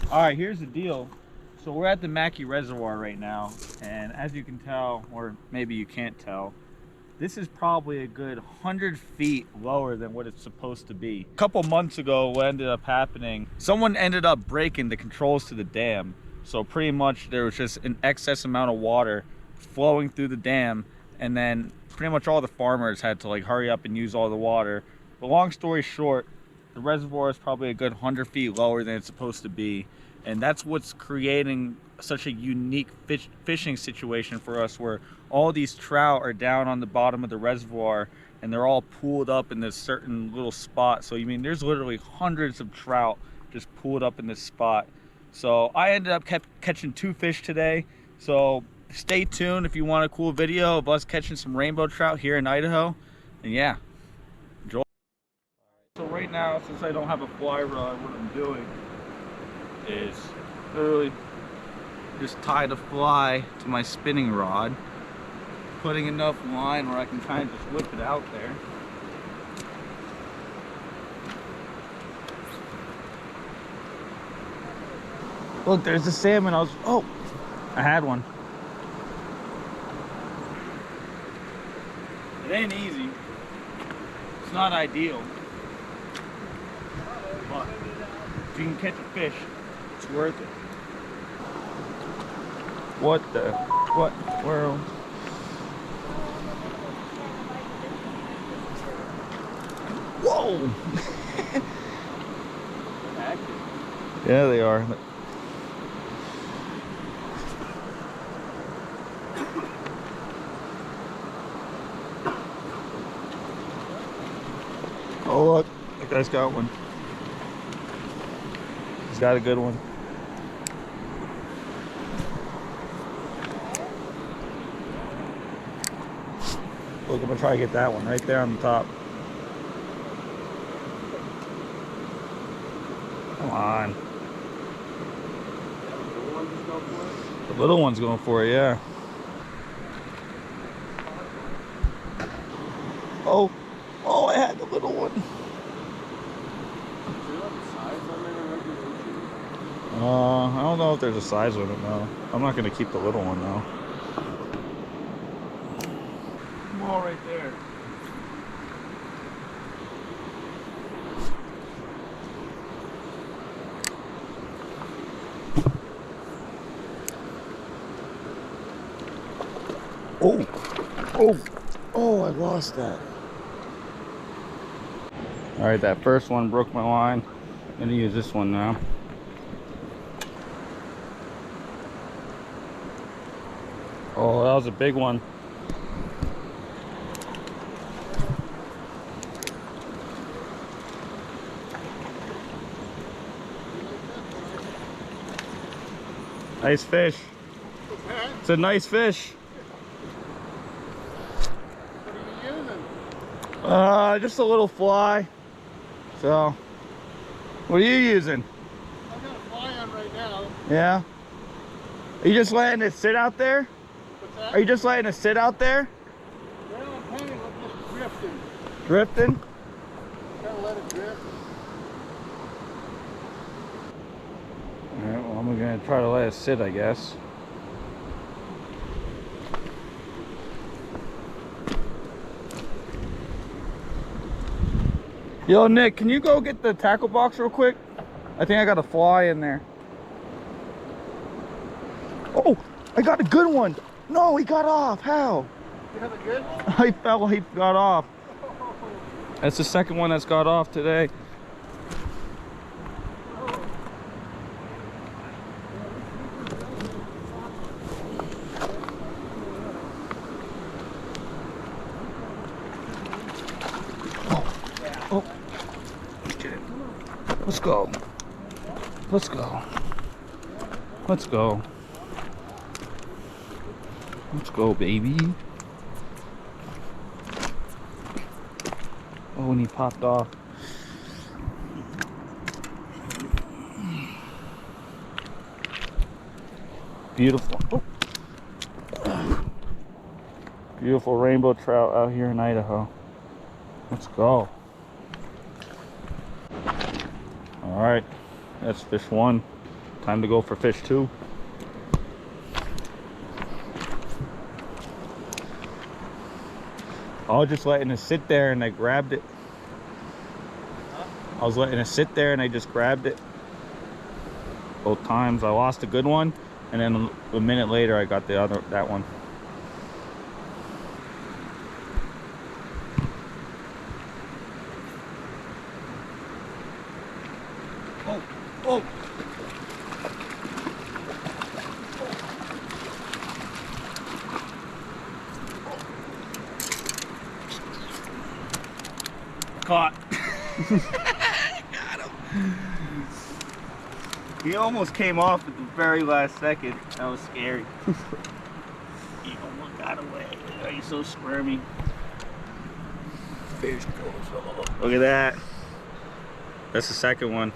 All right, here's the deal. So we're at the Mackay Reservoir right now, and as you can tell, or maybe you can't tell, this is probably a good 100 feet lower than what it's supposed to be. A couple months ago, what ended up happening, someone ended up breaking the controls to the dam. So pretty much there was just an excess amount of water flowing through the dam, and then pretty much all the farmers had to like hurry up and use all the water. But long story short, the reservoir is probably a good 100 feet lower than it's supposed to be, and that's what's creating such a unique fishing situation for us, where all these trout are down on the bottom of the reservoir and they're all pooled up in this certain little spot. So you mean there's literally hundreds of trout just pooled up in this spot. So I ended up catching 2 fish today, so stay tuned if you want a cool video of us catching some rainbow trout here in Idaho. And yeah, enjoy. So right now, since I don't have a fly rod, what I'm doing is literally just tie the fly to my spinning rod, putting enough line where I can kind of just whip it out there. Look, there's the salmon. Oh, I had one. It ain't easy. It's not ideal. But if you can catch a fish, it's worth it. What world? Whoa! Yeah, they are. Oh look, that guy's got one. He's got a good one. Look, I'm gonna try to get that one right there on the top. Come on. The little one's going for it, yeah. Oh, I had the little one. I don't know if there's a size limit now. I'm not gonna keep the little one though. All right there. Oh, I lost that. All right, that first one broke my line. I'm gonna use this one now. Oh, that was a big one. Nice fish. It's a nice fish. What are you using? Just a little fly. So, what are you using? I've got a fly on right now. Yeah? Are you just letting it sit out there? What's that? Are you just letting it sit out there? Well, I'm kind of just drifting. Drifting? Trying to let it drift. Alright, well, I'm gonna try to let it sit, I guess. Yo, Nick, can you go get the tackle box real quick? I think I got a fly in there. Oh, I got a good one. No, he got off. How? You have a good one? I fell, he got off. That's the second one that's got off today. Oh, get it. Let's go. Let's go. Let's go. Let's go, baby. Oh, and he popped off. Beautiful. Oh. Beautiful rainbow trout out here in Idaho. Let's go. All right, that's fish one. Time to go for fish 2. I was just letting it sit there and I grabbed it. I was letting it sit there and I just grabbed it. Both times I lost a good one, and then a minute later I got that one. Oh, oh. Caught. Got him. He almost came off at the very last second. That was scary. He almost got away. Oh, he's so squirmy. Fish goes off. Look at that. That's the second one.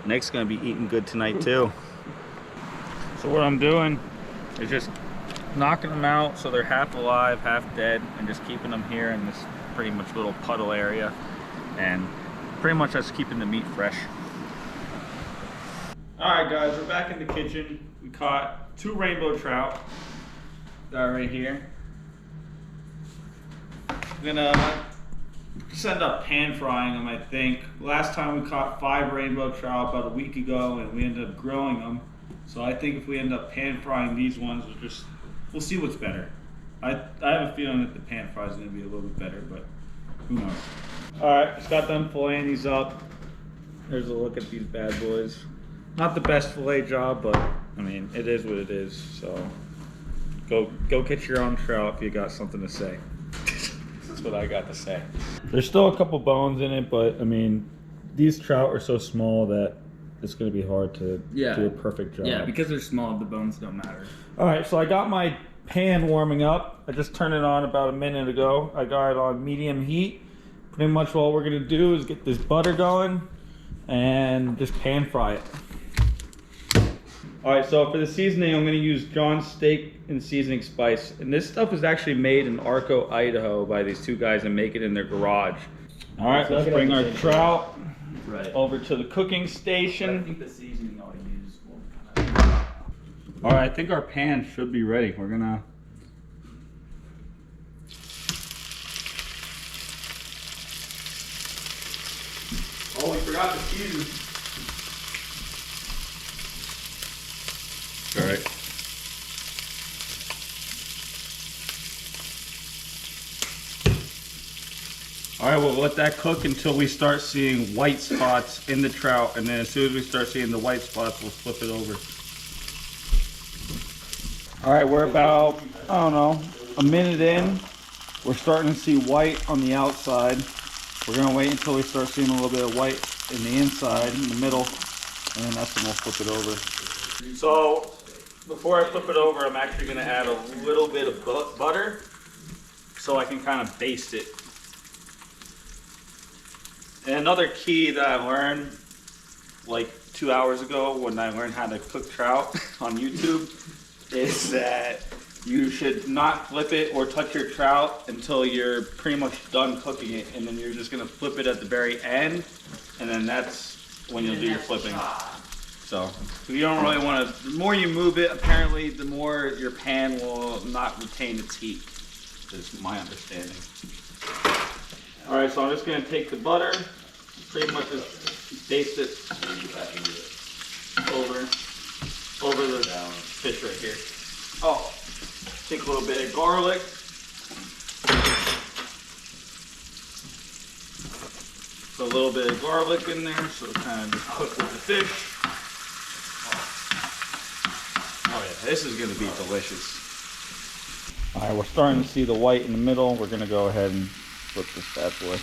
Nick's gonna be eating good tonight too. So what I'm doing is just knocking them out so they're half alive, half dead, and just keeping them here in this pretty much little puddle area, and pretty much that's keeping the meat fresh. All right, guys, we're back in the kitchen. We caught 2 rainbow trout that are right here. We're gonna just end up pan frying them, I think. Last time we caught 5 rainbow trout about a week ago, and we ended up grilling them. So I think if we end up pan frying these ones, we'll see what's better. I have a feeling that the pan fry is going to be a little bit better, but who knows. Alright, just got done filleting these up. There's a look at these bad boys. Not the best fillet job, but I mean, it is what it is. So go catch your own trout if you got something to say. That's what I got to say. There's still a couple bones in it, but I mean, these trout are so small that it's going to be hard to do a perfect job. Yeah, because they're small, the bones don't matter. Alright, so I got my pan warming up. I just turned it on about a minute ago. I got it on medium heat. Pretty much all we're gonna do is get this butter going and just pan fry it. Alright, so for the seasoning, I'm gonna use John's Steak and Seasoning Spice. And this stuff is actually made in Arco, Idaho by these 2 guys that make it in their garage. Alright, let's bring our trout over to the cooking station. I think the seasoning I'll use will All right, I think our pan should be ready. We're gonna. Oh, we forgot the season. All right. All right, we'll let that cook until we start seeing white spots in the trout, and then as soon as we start seeing the white spots, we'll flip it over. All right, we're about, I don't know, a minute in. We're starting to see white on the outside. We're gonna wait until we start seeing a little bit of white in the inside, in the middle, and then that's when we'll flip it over. So, before I flip it over, I'm actually gonna add a little bit of butter so I can kind of baste it. And another key that I learned like 2 hours ago when I learned how to cook trout on YouTube is that you should not flip it or touch your trout until you're pretty much done cooking it, and then you're just gonna flip it at the very end, and then that's when you'll do your flipping. So you don't really want to, the more you move it, apparently the more your pan will not retain its heat, is my understanding. All right, so I'm just gonna take the butter, pretty much just baste it over the fish right here. Oh, take a little bit of garlic. Put a little bit of garlic in there, so it kind of just cook with the fish. Oh yeah, this is gonna be delicious. All right, we're starting to see the white in the middle. We're gonna go ahead and flip this bad boy.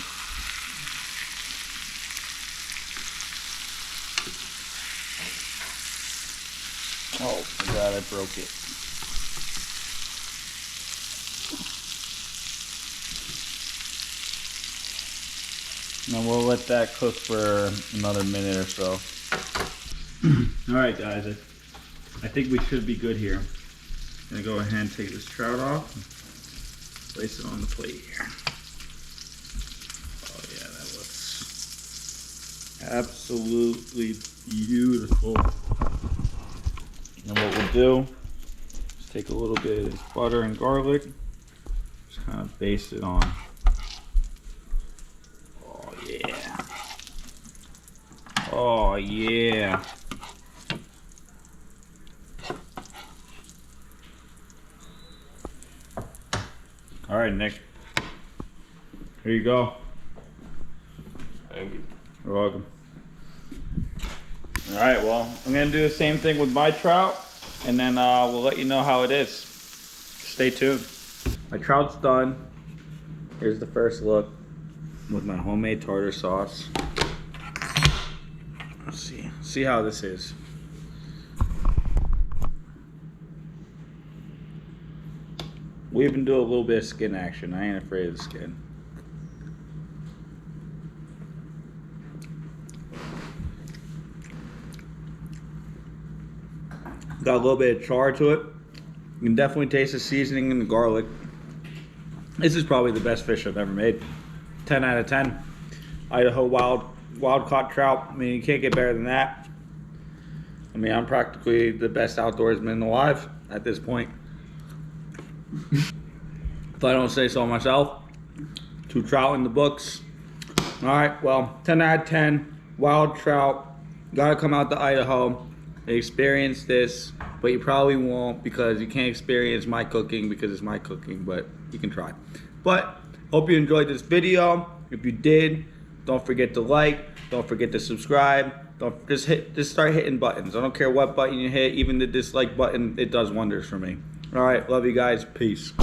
Oh my God, I broke it. And then we'll let that cook for another minute or so. All right, guys, I think we should be good here. I'm gonna go ahead and take this trout off and place it on the plate here. Oh yeah, that looks absolutely beautiful. do is take a little bit of butter and garlic, just kind of baste it on. Oh yeah. Oh yeah. All right, Nick. Here you go. Thank you. You're welcome. All right, well, I'm gonna do the same thing with my trout, and then we'll let you know how it is. Stay tuned. My trout's done. Here's the first look with my homemade tartar sauce. Let's see how this is. We even do a little bit of skin action. I ain't afraid of the skin. Got a little bit of char to it. You can definitely taste the seasoning and the garlic. This is probably the best fish I've ever made. 10 out of 10. Idaho wild caught trout. I mean, you can't get better than that. I mean, I'm practically the best outdoorsman alive at this point. If I don't say so myself. 2 trout in the books. All right, well, 10 out of 10. Wild trout. Gotta come out to Idaho. Experience this, but you probably won't because you can't experience my cooking because it's my cooking, but you can try. But hope you enjoyed this video. If you did, don't forget to like, don't forget to subscribe. Don't just start hitting buttons. I don't care what button you hit, even the dislike button, it does wonders for me. All right, love you guys. Peace.